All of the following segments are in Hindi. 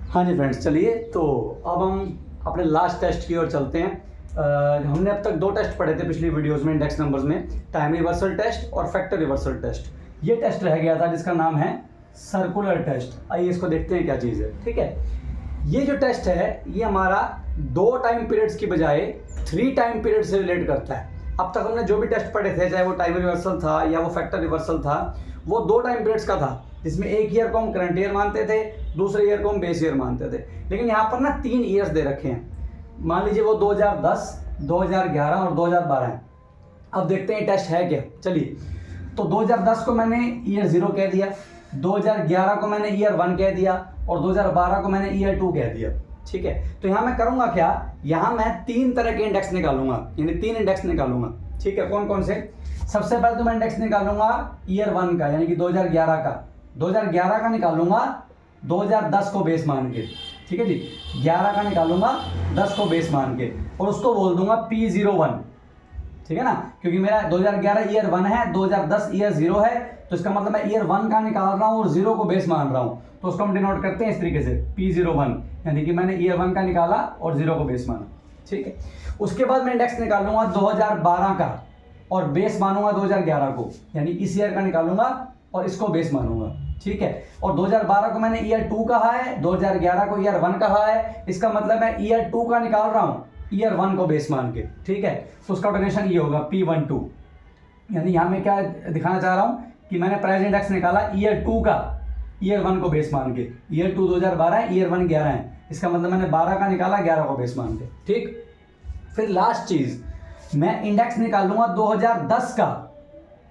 हाँ जी फ्रेंड्स, चलिए तो अब हम अपने लास्ट टेस्ट की ओर चलते हैं। हमने अब तक दो टेस्ट पढ़े थे पिछली वीडियोस में इंडेक्स नंबर्स में, टाइम रिवर्सल टेस्ट और फैक्टर रिवर्सल टेस्ट। ये टेस्ट रह गया था जिसका नाम है सर्कुलर टेस्ट। आइए इसको देखते हैं क्या चीज़ है। ठीक है, ये जो टेस्ट है ये हमारा 2 टाइम पीरियड्स की बजाय 3 टाइम पीरियड से रिलेट करता है। अब तक हमने जो भी टेस्ट पढ़े थे, चाहे वो टाइम रिवर्सल था या वो फैक्टर रिवर्सल था, वो 2 टाइम पीरियड्स का था, जिसमें एक ईयर को हम करंट ईयर मानते थे, दूसरे ईयर को हम बेस ईयर मानते थे। लेकिन यहाँ पर ना 3 ईयर्स दे रखे हैं। मान लीजिए वो 2010, 2011 और 2012 है। अब देखते हैं टेस्ट है क्या। चलिए, तो 2010 को मैंने ईयर 0 कह दिया, 2011 को मैंने ईयर 1 कह दिया और 2012 को मैंने ईयर 2 कह दिया। ठीक है, तो यहाँ मैं करूँगा क्या, यहाँ मैं 3 तरह के इंडेक्स निकालूंगा, यानी 3 इंडेक्स निकालूंगा। ठीक है, कौन कौन से? सबसे पहले तो मैं इंडेक्स निकालूंगा ईयर 1 का, यानी कि 2011 का। 2011 का निकालूंगा 2010 को बेस मान के। ठीक है जी, 11 का निकालूंगा 10 को बेस मान के और उसको बोल दूंगा P01। ठीक है ना, क्योंकि मेरा 2011 ईयर 1 है, 2010 ईयर 0 है, तो इसका मतलब मैं ईयर 1 का निकाल रहा हूँ और 0 को बेस मान रहा हूँ। तो उसको हम डिनोट करते हैं इस तरीके से P01, यानी कि मैंने ईयर 1 का निकाला और 0 को बेस माना। ठीक है, उसके बाद मैं इंडेक्स निकालूंगा 2012 का और बेस मानूंगा 2011 को, यानी इस ईयर का निकालूंगा और इसको बेस मानूंगा। ठीक है, और 2012 को मैंने ईयर 2 कहा है, 2011 को ईयर 1 कहा है, इसका मतलब मैं ईयर 2 का निकाल रहा हूँ ईयर 1 को बेस मान के। ठीक है, तो उसका ऑर्डिनेशन ये होगा P12, यानी यहाँ मैं क्या दिखाना चाह रहा हूँ कि मैंने प्राइस इंडेक्स निकाला ईयर 2 का ईयर 1 को बेस मान के। ईयर 2 2012 है, ईयर 1 11 है, इसका मतलब मैंने 12 का निकाला 11 को बेस मान के। ठीक, फिर लास्ट चीज, मैं इंडेक्स निकालूंगा 2010 का,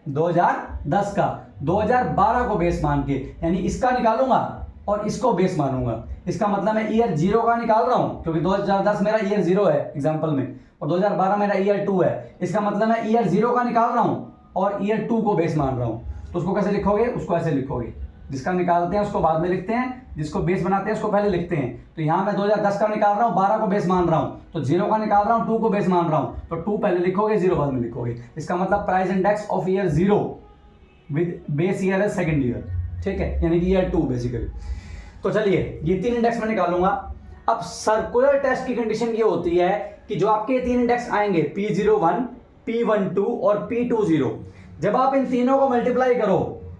2010 का 2012 को बेस मान के, यानी इसका निकालूंगा और इसको बेस मानूंगा। इसका मतलब मैं ईयर 0 का निकाल रहा हूं, क्योंकि 2010 मेरा ईयर 0 है एग्जांपल में, और 2012 मेरा ईयर 2 है। इसका मतलब मैं ईयर 0 का निकाल रहा हूं और ईयर 2 को बेस मान रहा हूं। तो उसको कैसे लिखोगे? उसको ऐसे लिखोगे, जिसका निकालते हैं उसको बाद में लिखते हैं, जिसको बेस बनाते हैं उसको पहले लिखते हैं। तो यहाँ मैं 2010 का निकाल रहा हूँ, 12 को बेस मान रहा हूँ, तो 0 का निकाल रहा हूँ, 2 को बेस मान रहा हूँ, तो 2 पहले लिखोगे, 0 बाद में लिखोगे। इसका मतलब price index of year 0 with base year है सेकंड ईयर। ठीक है, यानी कि ईयर 2 बेसिकली। तो चलिए, ये 3 इंडेक्स मैं निकालूंगा। अब सर्कुलर टेस्ट की कंडीशन ये होती है कि जो आपके 3 इंडेक्स आएंगे P01, P12 और P20, जब आप इन तीनों को मल्टीप्लाई करो,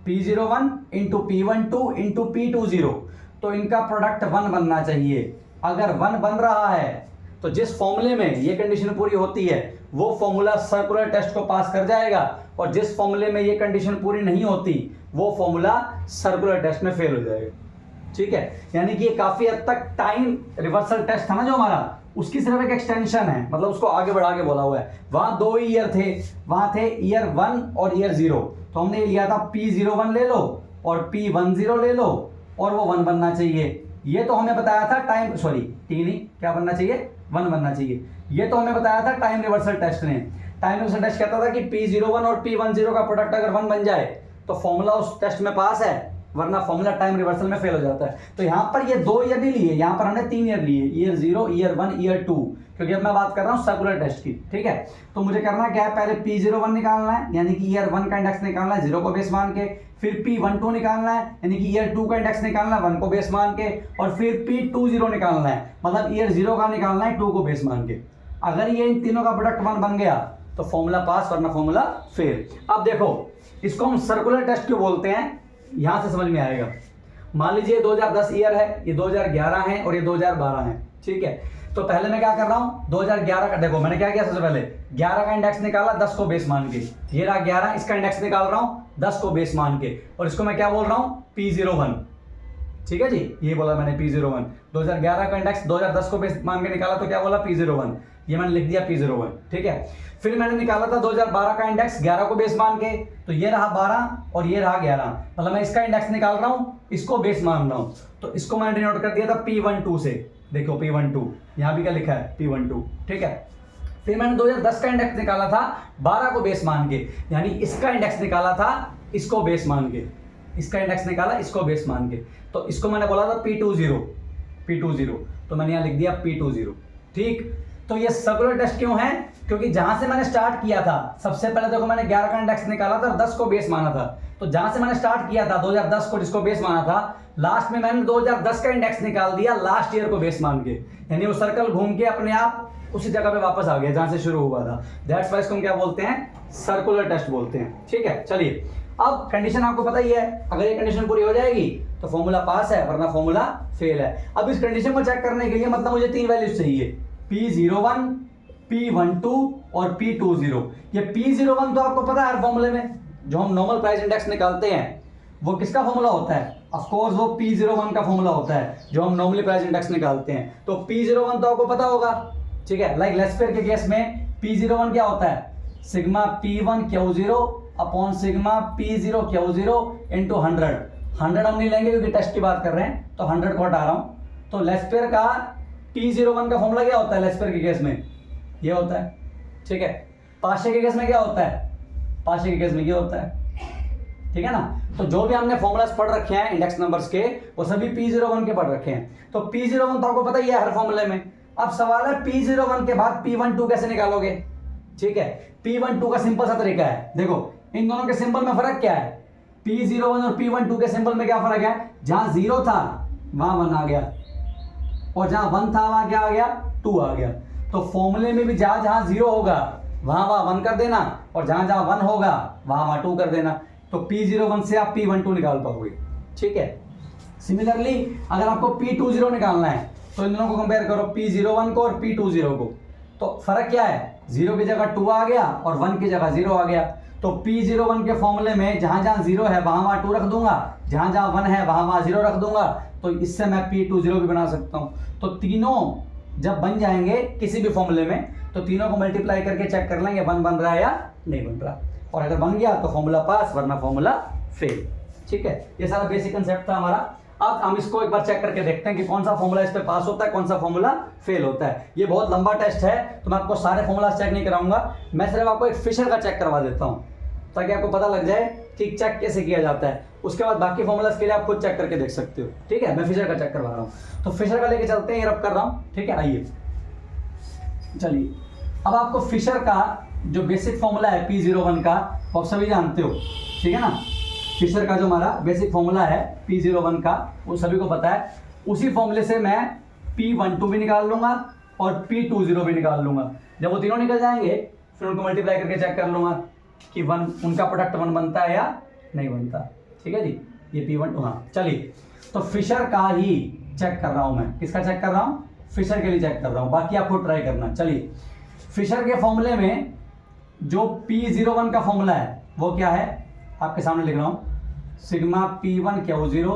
P01 into P12 into P20, तो इनका प्रोडक्ट 1 बनना चाहिए। अगर 1 बन रहा है तो जिस फॉर्मूले में ये कंडीशन पूरी होती है वो फॉर्मूला सर्कुलर टेस्ट को पास कर जाएगा, और जिस फॉर्मूले में ये कंडीशन पूरी नहीं होती वो फॉर्मूला सर्कुलर टेस्ट में फेल हो जाएगा। ठीक है, यानी कि ये काफी हद तक टाइम रिवर्सल टेस्ट था ना जो हमारा, उसकी सिर्फ एक एक्सटेंशन है, मतलब उसको आगे बढ़ा के बोला हुआ है। वहां 2 ईयर थे, वहां थे ईयर 1 और ईयर 0, तो हमने ये लिया था P01 ले लो और P10 ले लो और वो 1 बनना चाहिए। ये तो हमें बताया था टाइम, सॉरी टी नहीं, क्या बनना चाहिए? 1 बनना चाहिए। ये तो हमें बताया था टाइम रिवर्सल टेस्ट ने। टाइम रिवर्सल टेस्ट कहता था कि P01 और P10 का प्रोडक्ट अगर 1 बन जाए तो फॉर्मूला उस टेस्ट में पास है, वरना फॉर्मूला टाइम रिवर्सल में फेल हो जाता है। तो यहाँ पर ये 2 ईयर नहीं लिए, यहाँ पर हमने 3 ईयर लिए, ईयर 0, ईयर 1, ईयर 2, क्योंकि अब मैं बात कर रहा हूँ सर्कुलर टेस्ट की। ठीक है, तो मुझे करना क्या है, पहले P01 निकालना है, यानी कि ईयर 1 का इंडेक्स निकालना है 0 को बेस मान के, फिर P12 निकालना है, यानी कि ईयर 2 का इंडेक्स निकालना है 1 को बेस मान के, और फिर P20 निकालना है, मतलब ईयर 0 का निकालना है 2 को बेस मान के। अगर ये इन तीनों का प्रोडक्ट 1 बन गया तो फॉर्मूला पास, वरना फॉर्मूला फेल। अब देखो, इसको हम सर्कुलर टेस्ट क्यों बोलते हैं, यहां से समझ में आएगा। मान लीजिए 2010 ईयर है, ये 2011 है और ये 2012 है। ठीक है, तो पहले मैं क्या कर रहा हूं, 2011 का देखो मैंने क्या किया, सबसे पहले 11 का इंडेक्स निकाला 10 को बेस मान के, ये रहा 11, इसका इंडेक्स निकाल रहा हूं 10 को बेस मान के, और इसको मैं क्या बोल रहा हूं, P01। ठीक है जी, ये बोला मैंने P01। 2011 का इंडेक्स 2010 को बेस मान के निकाला तो क्या बोला, P01, ये मैंने लिख दिया P01। ठीक है, फिर मैंने निकाला था 2012 का इंडेक्स 11 को बेस मान के, तो ये रहा 12 और ये रहा 11, मतलब मैं इसका इंडेक्स निकाल रहा हूं, इसको बेस मान रहा हूं, तो इसको मैंने डिनोट कर दिया था P12 से। देखो P12, यहां भी क्या लिखा है, P12। ठीक है, फिर मैंने 2010 का इंडेक्स निकाला था 12 को बेस मान के, यानी इसका इंडेक्स निकाला था इसको बेस मान के, इसका इंडेक्स निकाला इसको बेस मान के, तो इसको मैंने बोला था P20, तो मैंने यहां लिख दिया P20। ठीक, तो ये सर्कुलर टेस्ट क्यों है, क्योंकि जहां से मैंने स्टार्ट किया था, सबसे पहले देखो मैंने 11 का इंडेक्स निकाला था और 10 को बेस माना था, तो जहां से मैंने स्टार्ट किया था 2010 को जिसको बेस माना था, लास्ट में मैंने 2010 का इंडेक्स निकाल दिया लास्ट ईयर को बेस मान के, यानी वो सर्कल घूम के अपने आप उसी जगह पे वापस आ गया जहां से शुरू हुआ था। दैट्स वाई इसको हम क्या बोलते हैं, सर्कुलर टेस्ट बोलते हैं। ठीक है, चलिए अब कंडीशन आपको पता ही है, अगर ये कंडीशन पूरी हो जाएगी तो फॉर्मूला पास है, वरना फॉर्मूला फेल है। अब इस कंडीशन को चेक करने के लिए मतलब मुझे 3 वैल्यूज चाहिए, P01, P12 और P20। ये P01 तो आपको पता है हर फॉर्मूले में जो हम नॉर्मल प्राइस इंडेक्स निकालते हैं वो किसका फॉर्मूला होता है, ऑफ कोर्स वो P01 का फॉर्मूला होता है जो हम नॉर्मली प्राइस इंडेक्स निकालते हैं। तो P01 तो आपको पता होगा, ठीक है। लाइक लेस्पेयर के केस में P01 क्या होता है, sigma P1 Q0 upon sigma P0 Q0 into 100 हम नहीं लेंगे क्योंकि टेस्ट की बात कर रहे हैं, तो 100 को हटा रहा हूं। तो लेस्पेयर का P01 का फॉर्मूला क्या होता है लेस्पेयर के केस में, ये होता है, ठीक है। पाशे के केस में क्या होता है, पाशे के केस में ये होता है, ठीक है ना। तो जो भी हमने फॉर्मूलास पढ़ रखे हैं इंडेक्स नंबर्स के वो सभी P01 के पढ़ रखे हैं। तो P01 तो आपको पता ही है हर फॉर्मूले में। अब सवाल है P01 के बाद P12 कैसे निकालोगे, ठीक है। P12 का सिंपल सा तरीका है, देखो इन दोनों के सिंबल में फर्क क्या है, P01 और P12 के सिंबल में क्या फर्क है, जहां 0 था वहां 1 आ गया और जहां 1 था वहां क्या आ गया, 2 आ गया। तो फॉर्मूले में भी जहां जहां 0 होगा वहां 1 कर देना और जहां जहां 1 होगा वहां 2 कर देना। तो P01 से आप P12 निकाल पाओगे, ठीक है। सिमिलरली अगर आपको P20 निकालना है तो इन दोनों को कंपेयर करो, P01 को और P20 को। तो फर्क क्या है, 0 की जगह 2 आ गया और 1 की जगह 0 आ गया। तो P01 के फॉर्मूले में जहां जहां 0 है वहां 2 रख दूंगा, जहां जहां 1 है वहां 0 रख दूंगा। तो इससे मैं P20 भी बना सकता हूं। तो तीनों जब बन जाएंगे किसी भी फॉर्मूले में तो तीनों को मल्टीप्लाई करके चेक कर लेंगे 1 बन रहा है या नहीं बन रहा, और अगर बन गया तो फॉर्मूला पास वरना फॉर्मूला फेल, ठीक है। ये सारा बेसिक कंसेप्ट था हमारा। अब हम इसको एक बार चेक करके देखते हैं कि कौन सा फॉर्मूला इस पे पास होता है, कौन सा फॉर्मूला फेल होता है। ये बहुत लंबा टेस्ट है तो मैं आपको सारे फॉर्मूला चेक नहीं कराऊंगा, मैं सिर्फ आपको एक फिशर का चेक करवा देता हूं ताकि आपको पता लग जाए कि चेक कैसे किया जाता है। उसके बाद बाकी फॉर्मूलाज के लिए आप खुद चेक करके देख सकते हो, ठीक है। मैं फिशर का चेक करवा रहा हूँ, तो फिशर का लेके चलते हैं, ये रब कर रहा हूँ, ठीक है। आइए चलिए, अब आपको फिशर का जो बेसिक फॉर्मूला है P01 का वो आप सभी जानते हो, ठीक है ना। फिशर का जो हमारा बेसिक फॉर्मूला है P01 का वो सभी को पता है। उसी फॉर्मूले से मैं P12 भी निकाल लूंगा और P20 भी निकाल लूंगा। जब वो तीनों निकल जाएंगे फिर उनको मल्टीप्लाई करके चेक कर लूंगा कि 1 उनका प्रोडक्ट 1 बनता है या नहीं बनता, ठीक है जी। ये P12, हाँ चलिए। तो फिशर का ही चेक कर रहा हूं मैं, किसका चेक कर रहा हूं, फिशर के लिए चेक कर रहा हूं, बाकी आपको ट्राई करना। चलिए, फिशर के फॉर्मूले में जो P01 का फॉर्मूला है वो क्या है, आपके सामने लिख रहा हूं, sigma P1 Q0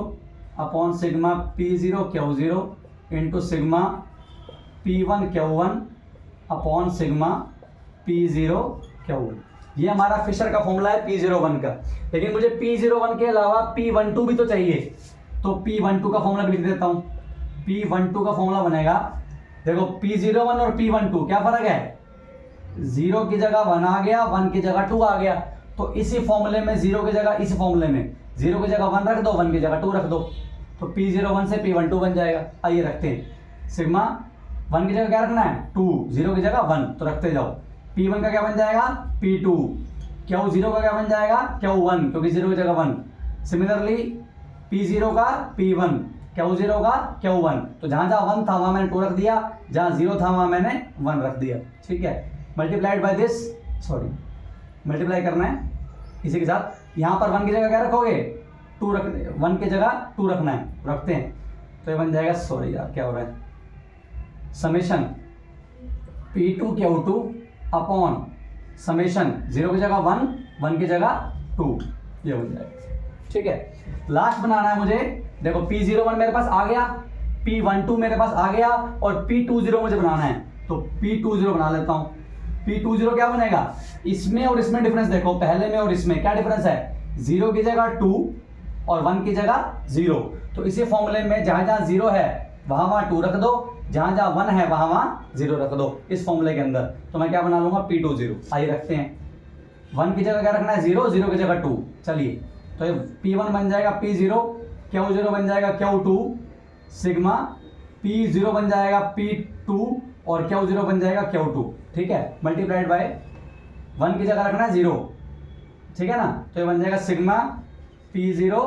upon sigma P0 Q0 into sigma P1 Q1 upon sigma P0 Q1। ये हमारा फिशर का फॉर्मूला है P01 का। लेकिन मुझे P01 के अलावा P12 भी तो चाहिए, तो P12 का फॉर्मूला भी लिख देता हूं। P12 का फॉर्मूला बनेगा, देखो P01 और P12 क्या फर्क है, 0 की जगह 1 आ गया, 1 की जगह 2 आ गया। तो इसी फॉर्मूले में 0 की जगह, इस फॉर्मूले में 0 की जगह 1 रख दो, 1 की जगह 2 रख दो, तो P01 से P12 बन जाएगा। आइए रखते हैं, सिग्मा 1 की जगह क्या रखना है 2, 0 की जगह 1, तो रखते जाओ। P1 का क्या बन जाएगा P2, Q0 का क्या बन जाएगा Q1 क्योंकि 0 की जगह 1। सिमिलरली P0 का P1, Q0 का Q1। तो जहां जहां 1 था वहां मैंने 2 रख दिया, जहां 0 था वहां मैंने 1 रख दिया, ठीक है। Multiplied by this, sorry multiply करना है इसी के साथ। यहाँ पर 1 की जगह क्या रखोगे 2 रख, 1 की जगह 2 रखना है, रखते हैं। तो ये बन जाएगा, सॉरी यार क्या हो रहा है, summation P2 Q2 upon summation 0 की जगह 1, 1 की जगह 2, ये बन जाएगा, ठीक है। लास्ट बनाना है मुझे, देखो P01 मेरे पास आ गया, P12 मेरे पास आ गया और P20 मुझे बनाना है, तो P20 बना लेता हूं। P20 क्या बनेगा, इसमें और इसमें डिफरेंस देखो, पहले में और इसमें क्या डिफरेंस है, 0 की जगह 2 और 1 की जगह 0। तो इसी फॉर्मूले में जहां जहां 0 है वहां 2 रख दो, जहां जहां 1 है वहां 0 रख दो इस फॉर्मूले के अंदर। तो मैं क्या बना लूंगा P20। आइए रखते हैं, 1 की जगह क्या रखना है 0, 0 की जगह 2। चलिए, तो ये P1 बन जाएगा P0, Q0 बन जाएगा Q2, सिग्मा P0 बन जाएगा P2 और Q0 बन जाएगा Q2, ठीक है। मल्टीप्लाइड बाय 1 की जगह रखना है 0, ठीक है ना। तो ये बन जाएगा सिग्मा P0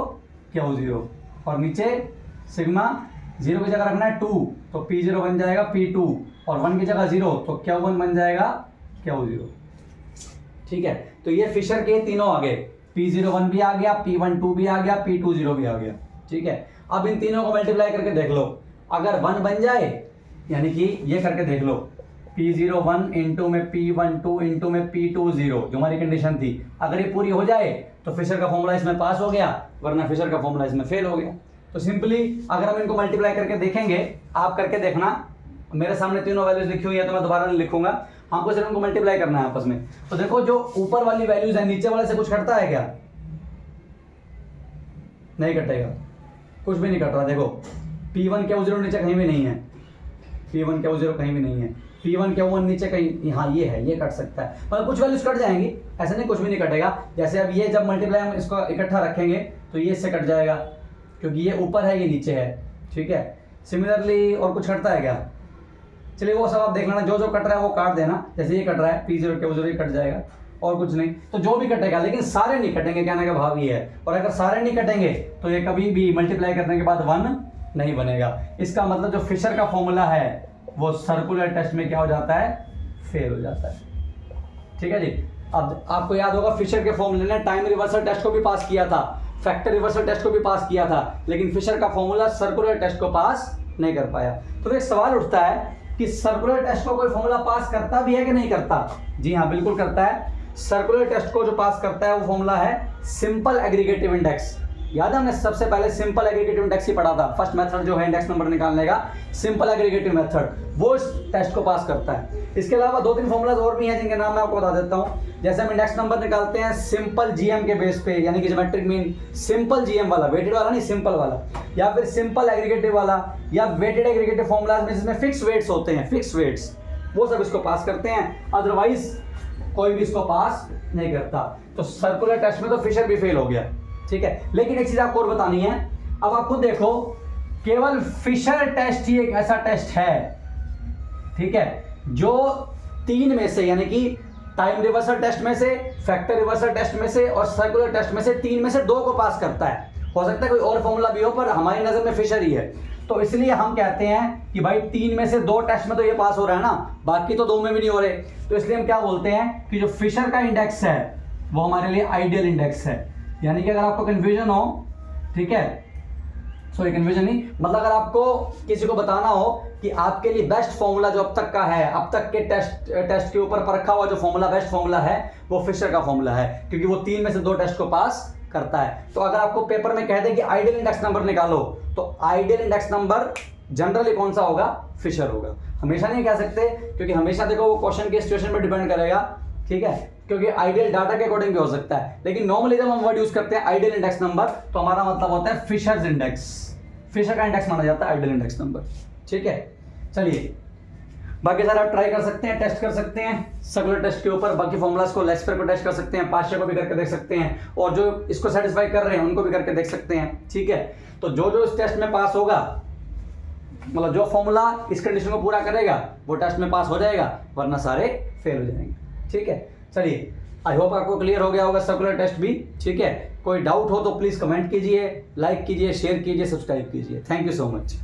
Q0, और नीचे सिग्मा, 0 की जगह रखना है 2 तो P0 बन जाएगा P2 और 1 की जगह 0 तो Q1 बन जाएगा Q0। ठीक है, तो ये फिशर के तीनों आ गए, P01 भी आ गया, P12 भी आ गया, P20 भी आ गया। ठीक है, अब इन तीनों को मल्टीप्लाई करके देख लो, अगर 1 बन जाए यानी कि ये करके देख लो, P01 इंटू में P12 इंटू में P20 जो हमारी कंडीशन थी, अगर ये पूरी हो जाए तो फिशर का फॉर्मूला इसमें पास हो गया, वरना फिशर का फॉर्मूला इसमें फेल हो गया। तो सिंपली अगर हम इनको मल्टीप्लाई करके देखेंगे, आप करके देखना, मेरे सामने तीनों वैल्यूज लिखी हुई है तो मैं दोबारा नहीं लिखूंगा, हमको सिर्फ इनको मल्टीप्लाई करना है आपस में। तो देखो जो ऊपर वाली वैल्यूज है नीचे वाले से कुछ कटता है क्या? नहीं कटेगा, कुछ भी नहीं कट रहा। देखो P1 Q0 नीचे कहीं भी नहीं है, P1 Q0 कहीं भी नहीं है, P1 Q1 नीचे कहीं, हाँ ये है, ये कट सकता है, मतलब कुछ वैल्यूज कट जाएंगी, ऐसा नहीं कुछ भी नहीं कटेगा। जैसे अब ये जब मल्टीप्लाई हम इसको इकट्ठा रखेंगे तो ये इससे कट जाएगा क्योंकि ये ऊपर है ये नीचे है। ठीक है, सिमिलरली और कुछ कटता है क्या? चलिए वो सब आप देख लेना, जो जो कट रहा है वो काट देना, जैसे ये कट रहा है P0 Q0 ये कट जाएगा और कुछ नहीं, तो जो भी कटेगा, लेकिन सारे नहीं कटेंगे, कहने का भाव ये है। और अगर सारे नहीं कटेंगे तो ये कभी भी मल्टीप्लाई करने के बाद 1 नहीं बनेगा। इसका मतलब जो फिशर का फॉर्मूला है वो सर्कुलर टेस्ट में क्या हो जाता है? फेल हो जाता है। ठीक है जी, अब आपको याद होगा फिशर के फॉर्मूले ने टाइम रिवर्सल टेस्ट को भी पास किया था, फैक्टर रिवर्सल टेस्ट को भी पास किया था, लेकिन फिशर का फॉर्मूला सर्कुलर टेस्ट को पास नहीं कर पाया। तो एक सवाल उठता है कि सर्कुलर टेस्ट को कोई फॉर्मूला पास करता भी है कि नहीं करता? जी हाँ, बिल्कुल करता है। सर्कुलर टेस्ट को जो पास करता है वो फॉर्मूला है सिंपल एग्रीगेटिव इंडेक्स। याद है हमने सबसे पहले सिंपल एग्रीगेटिव इंडेक्स ही पढ़ा था, फर्स्ट मेथड जो है इंडेक्स नंबर निकालने का, सिंपल एग्रीगेटिव मेथड, वो इस टेस्ट को पास करता है। इसके अलावा 2-3 फॉर्मूलाज और भी हैं जिनके नाम मैं आपको बता देता हूँ। जैसे हम इंडेक्स नंबर निकालते हैं सिंपल जीएम के बेस पे, यानी कि ज्योमेट्रिक मीन, सिंपल जीएम वाला, वेटेड वाला नहीं, सिंपल वाला, या फिर सिंपल एग्रीगेटिव वाला, या वेटेड एग्रीगेटिव फॉर्मूलाज में जिसमें फिक्स वेट्स होते हैं, फिक्स वेट्स, वो सब इसको पास करते हैं, अदरवाइज कोई भी इसको पास नहीं करता। तो सर्कुलर टेस्ट में तो फिशर भी फेल हो गया। ठीक है, लेकिन एक चीज आपको और बतानी है, अब आप खुद देखो, केवल फिशर टेस्ट ही एक ऐसा टेस्ट है, ठीक है, जो 3 में से, यानी कि टाइम रिवर्सल टेस्ट में से, फैक्टर रिवर्सल टेस्ट में से और सर्कुलर टेस्ट में से 3 में से 2 को पास करता है। हो सकता है कोई और फॉर्मूला भी हो, पर हमारी नजर में फिशर ही है। तो इसलिए हम कहते हैं कि भाई 3 में से 2 टेस्ट में तो ये पास हो रहा है ना, बाकी तो 2 में भी नहीं हो रहे, तो इसलिए हम क्या बोलते हैं कि जो फिशर का इंडेक्स है वो हमारे लिए आइडियल इंडेक्स है। यानी कि अगर आपको कंफ्यूजन हो, ठीक है, सॉरी कंफ्यूजन नहीं, मतलब अगर आपको किसी को बताना हो कि आपके लिए बेस्ट फॉर्मूला जो अब तक का है, अब तक के टेस्ट के ऊपर परखा हुआ जो फॉर्मूला, बेस्ट फॉर्मूला है, वो फिशर का फॉर्मूला है, क्योंकि वो 3 में से 2 टेस्ट को पास करता है। तो अगर आपको पेपर में कह दे कि आइडियल इंडेक्स नंबर निकालो, तो आइडियल इंडेक्स नंबर जनरली कौन सा होगा? फिशर होगा। हमेशा नहीं कह सकते, क्योंकि हमेशा देखो वो क्वेश्चन के सिचुएशन पर डिपेंड करेगा, ठीक है, क्योंकि आइडियल डाटा के अकॉर्डिंग भी हो सकता है, लेकिन नॉर्मली जब हम वर्ड यूज करते हैं आइडियल इंडेक्स नंबर, तो हमारा मतलब होता है फिशर्स इंडेक्स, फिशर का इंडेक्स माना जाता है आइडियल इंडेक्स नंबर। ठीक है, चलिए बाकी सारा आप ट्राई कर सकते हैं, टेस्ट कर सकते हैं सर्कुलर टेस्ट के ऊपर, बाकी फॉर्मूलाज को, लेक्सपेयर को टेस्ट कर सकते हैं, पास्चर को भी करके देख सकते हैं, और जो इसको सेटिस्फाई कर रहे हैं उनको भी करके देख सकते हैं। ठीक है, तो जो जो इस टेस्ट में पास होगा, मतलब जो फॉर्मूला इस कंडीशन को पूरा करेगा वो टेस्ट में पास हो जाएगा, वरना सारे फेल हो जाएंगे। ठीक है, चलिए आई होप आपको क्लियर हो गया होगा सर्कुलर टेस्ट भी। ठीक है, कोई डाउट हो तो प्लीज कमेंट कीजिए, लाइक कीजिए, शेयर कीजिए, सब्सक्राइब कीजिए। Thank you so much.